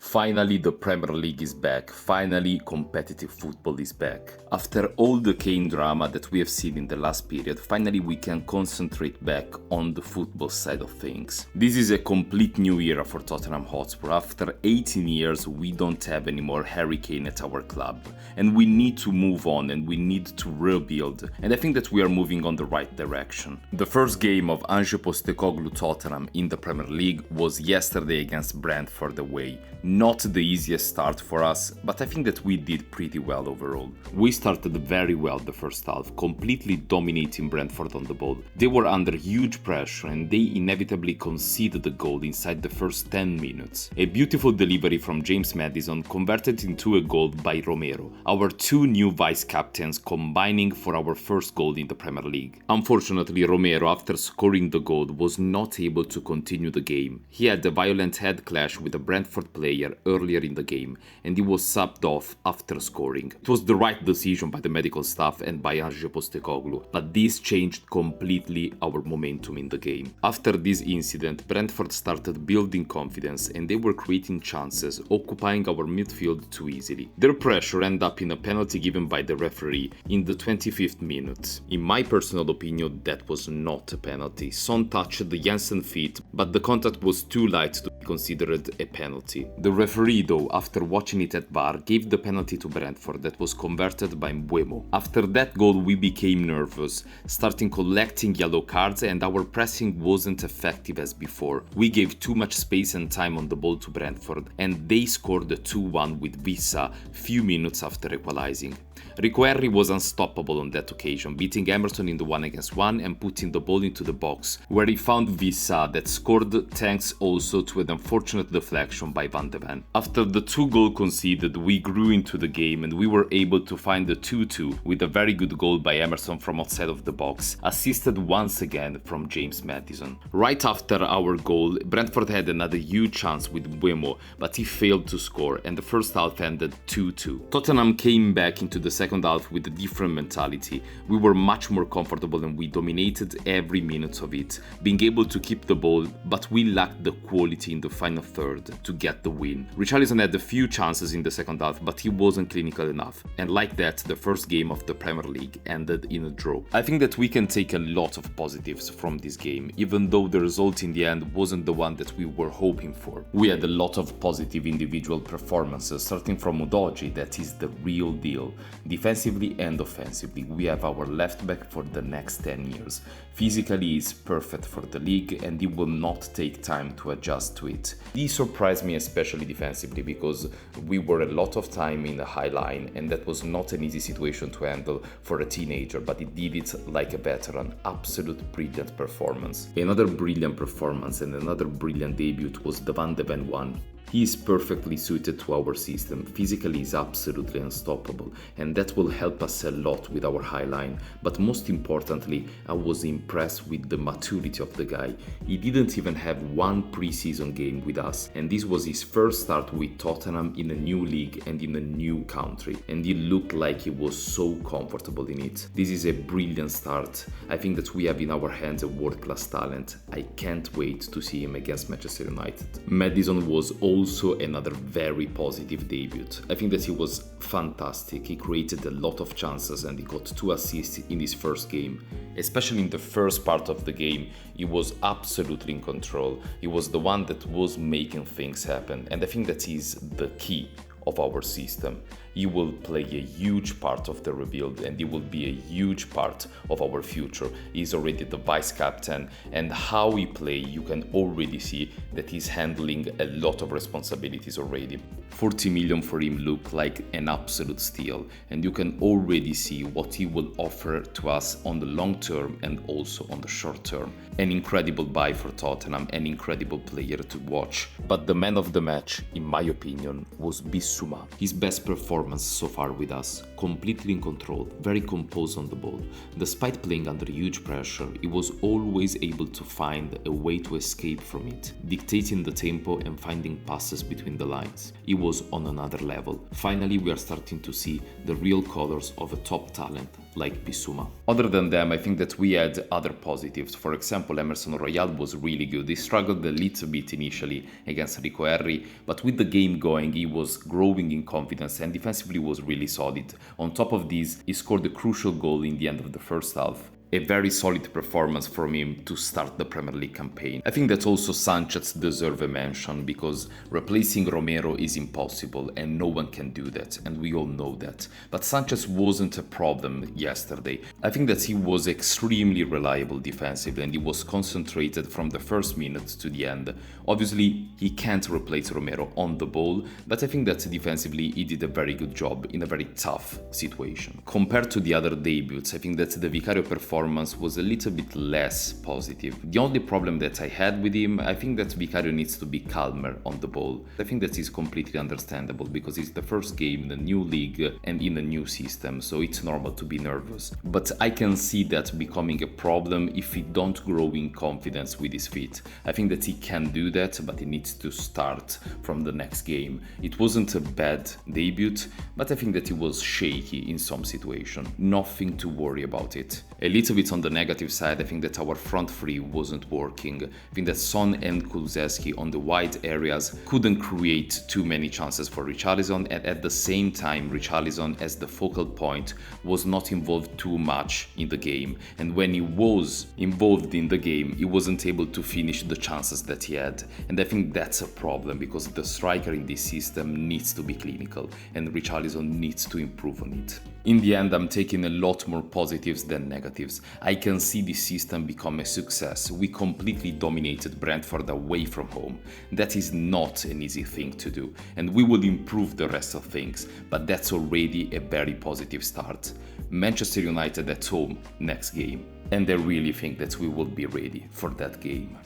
Finally, the Premier League is back. Finally, competitive football is back. After all the Kane drama that we have seen in the last period, finally we can concentrate back on the football side of things. This is a complete new era for Tottenham Hotspur. After 18 years, we don't have any more Harry Kane at our club. And we need to move on and we need to rebuild. And I think that we are moving on the right direction. The first game of Ange Postecoglou Tottenham in the Premier League was yesterday against Brentford away. Not the easiest start for us, but I think that we did pretty well overall. We started very well the first half, completely dominating Brentford on the ball. They were under huge pressure and they inevitably conceded the goal inside the first 10 minutes. A beautiful delivery from James Maddison converted into a goal by Romero, our two new vice-captains combining for our first goal in the Premier League. Unfortunately, Romero, after scoring the goal, was not able to continue the game. He had a violent head clash with a Brentford player earlier in the game and he was subbed off after scoring. It was the right decision by the medical staff and by Ange Postecoglou, but this changed completely our momentum in the game. After this incident, Brentford started building confidence and they were creating chances, occupying our midfield too easily. Their pressure ended up in a penalty given by the referee in the 25th minute. In my personal opinion, that was not a penalty. Son touched the Jensen feet, but the contact was too light to be considered a penalty. The referee, though, after watching it at VAR, gave the penalty to Brentford that was converted by Mbeumo. After that goal, we became nervous, starting collecting yellow cards and our pressing wasn't effective as before. We gave too much space and time on the ball to Brentford and they scored a 2-1 with Vissa few minutes after equalizing. Rico Henry was unstoppable on that occasion, beating Emerson in the 1-against-1 and putting the ball into the box, where he found Vissa that scored thanks also to an unfortunate deflection by Van de Ven. After the 2 goals conceded, we grew into the game and we were able to find the 2-2 with a very good goal by Emerson from outside of the box, assisted once again from James Maddison. Right after our goal, Brentford had another huge chance with Mbeumo, but he failed to score and the first half ended 2-2. Tottenham came back into the second half with a different mentality. We were much more comfortable and we dominated every minute of it, being able to keep the ball, but we lacked the quality in the final third to get the win. Richarlison had a few chances in the second half, but he wasn't clinical enough. And like that, the first game of the Premier League ended in a draw. I think that we can take a lot of positives from this game, even though the result in the end wasn't the one that we were hoping for. We had a lot of positive individual performances, starting from Udogie, that is the real deal. Defensively and offensively, we have our left back for the next 10 years. Physically, he is perfect for the league and he will not take time to adjust to it. He surprised me especially defensively because we were a lot of time in the high line and that was not an easy situation to handle for a teenager, but he did it like a veteran. Absolute brilliant performance. Another brilliant performance and another brilliant debut was the Van de Ven one. He is perfectly suited to our system, physically is absolutely unstoppable and that will help us a lot with our high line, but most importantly I was impressed with the maturity of the guy. He didn't even have one pre-season game with us and this was his first start with Tottenham in a new league and in a new country and he looked like he was so comfortable in it. This is a brilliant start. I think that we have in our hands a world-class talent. I can't wait to see him against Manchester United. Maddison was also another very positive debut. I think that he was fantastic. He created a lot of chances and he got 2 assists in his first game. Especially in the first part of the game, he was absolutely in control. He was the one that was making things happen and I think that is the key of our system. He will play a huge part of the rebuild and he will be a huge part of our future. He's already the vice captain and how he plays, you can already see that he's handling a lot of responsibilities already. 40 million for him look like an absolute steal and you can already see what he will offer to us on the long term and also on the short term. An incredible buy for Tottenham, an incredible player to watch. But the man of the match, in my opinion, was Bissouma. Bissouma. His best performance so far with us, completely in control, very composed on the ball. Despite playing under huge pressure, he was always able to find a way to escape from it, dictating the tempo and finding passes between the lines. He was on another level. Finally, we are starting to see the real colors of a top talent like Bissouma. Other than them, I think that we had other positives. For example, Emerson Royal was really good. He struggled a little bit initially against Rico Henry, but with the game going, he was growing in confidence and defensively was really solid. On top of this, he scored a crucial goal in the end of the first half. A very solid performance from him to start the Premier League campaign. I think that also Sanchez deserves a mention because replacing Romero is impossible and no one can do that, and we all know that. But Sanchez wasn't a problem yesterday. I think that he was extremely reliable defensively and he was concentrated from the first minute to the end. Obviously, he can't replace Romero on the ball, but I think that defensively he did a very good job in a very tough situation. Compared to the other debuts, I think that the Vicario performance was a little bit less positive. The only problem that I had with him, I think that Vicario needs to be calmer on the ball. I think that is completely understandable because it's the first game in a new league and in a new system, so it's normal to be nervous. But I can see that becoming a problem if he don't grow in confidence with his feet. I think that he can do that, but he needs to start from the next game. It wasn't a bad debut, but I think that he was shaky in some situation. Nothing to worry about it. A little bit on the negative side, I think that our front three wasn't working. I think that Son and Kulusevski on the wide areas couldn't create too many chances for Richarlison, and at the same time Richarlison as the focal point was not involved too much in the game, and when he was involved in the game he wasn't able to finish the chances that he had, and I think that's a problem because the striker in this system needs to be clinical and Richarlison needs to improve on it. In the end, I'm taking a lot more positives than negatives. I can see this system become a success. We completely dominated Brentford away from home. That is not an easy thing to do, and we will improve the rest of things, but that's already a very positive start. Manchester United at home next game, and I really think that we will be ready for that game.